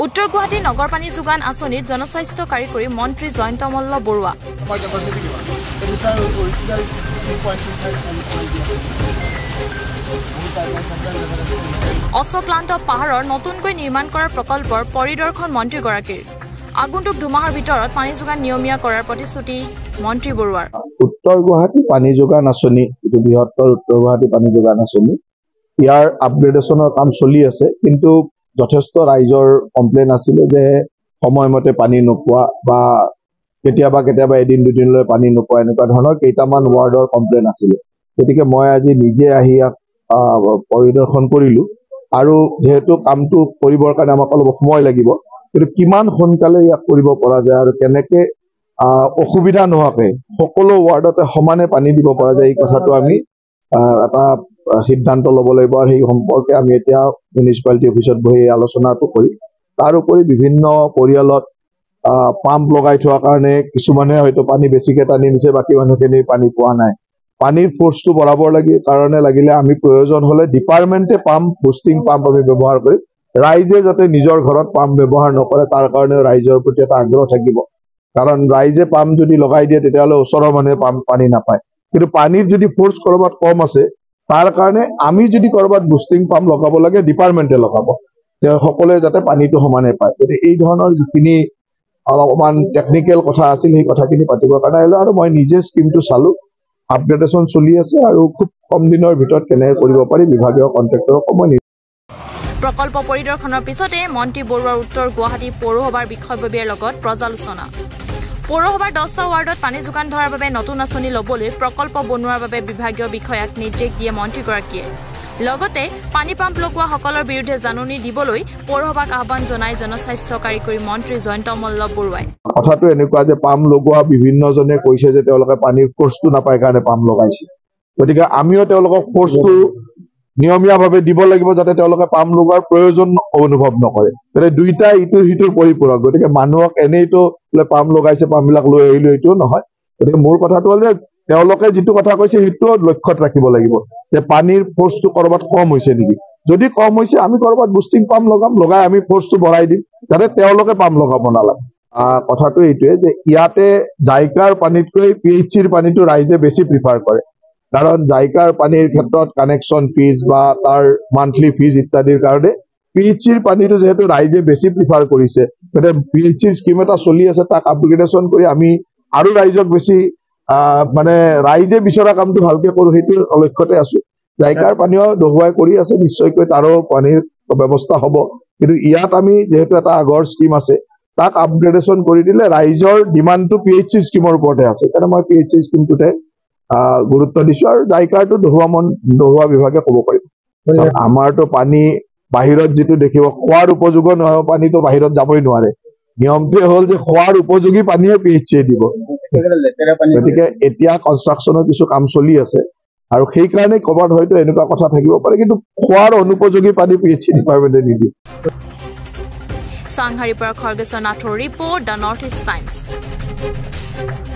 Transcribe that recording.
উত্তৰ গুৱাহাটী নগৰ পানী যোগান আঁচনিত জনস্বাস্থ্য কাৰিকৰী মন্ত্ৰী জয়ন্ত মল্ল বৰুৱা অশ্বক্লান্ত পাহাৰৰ নতুনকৈ নিৰ্মাণ কৰা প্ৰকল্পৰ পৰিদৰ্শন মন্ত্ৰীগৰাকীৰ আগন্তুক দুমাহৰ ভিতৰত পানী যোগান নিয়মীয়া কৰাৰ প্ৰতিশ্ৰুতি মন্ত্ৰী বৰুৱাৰ উত্তৰ গুৱাহাটী পানী যোগান আঁচনি এটো বৃহত্তৰ উত্তৰ গুৱাহাটী পানী যোগান আঁচনি ইয়াৰ আপগ্ৰেডেশনৰ কাম চলি আছে কিন্তু যথেষ্ট ৰাইজৰ কমপ্লেইন আছিল যে সময়মতে পানী নোপোৱা বা কেতিয়াবা এদিন দুদিনলৈ পানী নোপোৱা এনেকুৱা ধৰণৰ কেইটামান ৱাৰ্ডৰ কমপ্লেইন আছিল গতিকে মই আজি নিজে আহি পৰিদৰ্শন কৰিলো আৰু যেহেতু কামটো কৰিবৰ কাৰণে আমাক অলপ সময় লাগিব কিন্তু কিমান সোনকালে ইয়াক কৰিব পৰা যায় আৰু কেনেকে অসুবিধা নোহাকে সকলো ৱাৰ্ডতে সমানে পানী দিব পৰা যায় এই কথাটো আমি এটা সিদ্ধান্ত ল'ব লাগিব আৰু এই সম্পৰ্কে আমি এতিয়া মিউনিসিপালিটি অফিচত বহি আলোচনাটো কৰি তাৰ উপৰি বিভিন্ন পৰিয়ালত পাম্প লগাই থোৱা কাৰণে কিছুমানে হয়তো পানী বেছিকে টানি নিছে বাকি মানুহখিনি পানী পোৱা নাই পানীৰ ফোৰ্সটো বঢ়াবৰ কাৰণে লাগিলে আমি প্ৰয়োজন হলে ডিপাৰ্টমেন্টে পাম্প বুষ্টিং পাম্প আমি ব্যৱহাৰ কৰি ৰাইজে যাতে নিজৰ ঘৰত পাম্প ব্যৱহাৰ নকৰে তাৰ কাৰণে ৰাইজৰ প্ৰতি এটা আগ্ৰহ থাকিব কাৰণ ৰাইজে পাম্প যদি লগাই দিয়ে তেতিয়াহলে ওচৰৰ মানুহে পানী নাপায় কিন্তু পানীৰ যদি ফোৰ্স কৰবাত কম আছে তাৰ কাৰণে আমি যদি কৰবাত বুষ্টিং পাম্প লগাব লাগে ডিপাৰ্টমেন্টে লগাব সকলোৱে যাতে পানীটো সমানে পায় গতিকে এই ধৰণৰ যিখিনি অলপমান টেকনিক্যাল কথা আছিল সেই কথাখিনি পাতিবৰ কাৰণে আহিলো আৰু মই নিজে স্কিমটো চালো আপগ্ৰেডেশন চলি আছে আৰু খুব কম দিনৰ ভিতৰত কেনেকৈ কৰিব পাৰি বিভাগীয় কন্ট্ৰাক্টৰক সময় প্ৰকল্প পৰিদৰ্শনৰ পিছতে মন্ত্ৰী বৰুৱাৰ উত্তৰ গুৱাহাটী পৌৰসভাৰ বিষয়ববীয়াৰ লগত পৰ্যালোচনা পৌৰসভাৰ 10টা ৱাৰ্ডত পানী যোগান ধৰাৰ বাবে নতুন আঁচনি ল'বলৈ প্ৰকল্প বনোৱাৰ বাবে বিভাগীয় বিষয়াক নিৰ্দেশ দিয়ে মন্ত্ৰীগৰাকীয়ে লগতে পানী পাম্প লগোৱা সকলৰ বিৰুদ্ধে জাননী দিবলৈ পৌৰসভাক আহ্বান জনাই জনস্বাস্থ্য কাৰিকৰী মন্ত্ৰী জয়ন্ত মল্ল বৰুৱাই কথাটো এনেকুৱা যে পাম্প লগোৱা বিভিন্নজনে কৈছে যে তেওঁলোকে পানীৰ ফোৰ্সটো নাপায় কাৰণে পাম্প লগাইছে গতিকে আমিও তেওঁলোকক ফোৰ্সটো নিয়মীয়াভাৱে দিব লাগিব যাতে তেওঁলোকে পাম্প লগোৱাৰ প্ৰয়োজন অনুভৱ নকৰে গতিকে দুইটা ইটোৰ সিটোৰ পৰিপূৰক গতিকে মানুহক এনেইতো পাম্প লগাইছে পাম্পবিলাক লৈ আহিলো এইটো নহয় গতিকে মোৰ কথাটো হ'ল যে তেওঁলোকে যিটো কথা কৈছে সেইটো লক্ষ্যত ৰাখিব লাগিব যে পানীৰ ফোৰ্সটো কৰবাত কম হৈছে নেকি যদি কম হৈছে আমি কৰবাত বুষ্টিং পাম্প লগাই আমি ফোৰ্সটো বঢ়াই দিম যাতে তেওঁলোকে পাম্প লগাব নালাগে কথাটো এইটোৱে যে ইয়াতে জাইকাৰ পানীতকৈ পিএইচচিৰ পানীটো ৰাইজে বেছি প্ৰিফাৰ কৰে কাৰণ জাইকাৰ পানীৰ ক্ষেত্ৰত কানেকশ্যন ফিজ বা তাৰ মান্থলি ফিজ ইত্যাদিৰ কাৰণে পিএইচচিৰ পানীটো যেহেতু ৰাইজে বেছি প্ৰিফাৰ কৰিছে গতিকে পিএইচচিৰ স্কিম এটা চলি আছে তাক আপগ্ৰেডেশন কৰি আমি আৰু ৰাইজক বেছি মানে ৰাইজে বিচৰা কামটো ভালকে কৰো সেইটো লক্ষ্যতে আছো জাইকাৰ পানীও দহুৱাই কৰি আছে নিশ্চয়কৈ তাৰো পানীৰ ব্যৱস্থা হ'ব কিন্তু ইয়াত আমি যেহেতু এটা আগৰ স্কিম আছে তাক আপগ্ৰেডেশন কৰি দিলে ৰাইজৰ ডিমান্ডটো পিএইচচি স্কিমৰ ওপৰতে আছে কাৰণ মই পিএইচচি স্কিমটোতে গুৰুত্ব দিছো আৰু জাইকাৰটো দহুৱা বিভাগে ক'ব পাৰিব আমাৰতো পানী বাহিৰত যেটো দেখিব খোৱাৰ উপযোগ নহয় পানীটো বাহিৰত যাবই নোৱাৰে নিয়মটোৱে হ'ল যে খোৱাৰ উপযোগী পানীয়ে পিএইচচি দিব গতিকে এতিয়া কনষ্ট্ৰাকচনৰ কিছু কাম চলি আছে আৰু সেই কাৰণে কবাত হয়তো এনেকুৱা কথা থাকিব পাৰে কিন্তু খোৱাৰ অনুপযোগী পানী পিএইচচি ডিপাৰ্টমেন্টে নিদিয়ে চাংহাৰীৰ পৰা খৰ্গেশ্বৰ নাথৰ report the north east times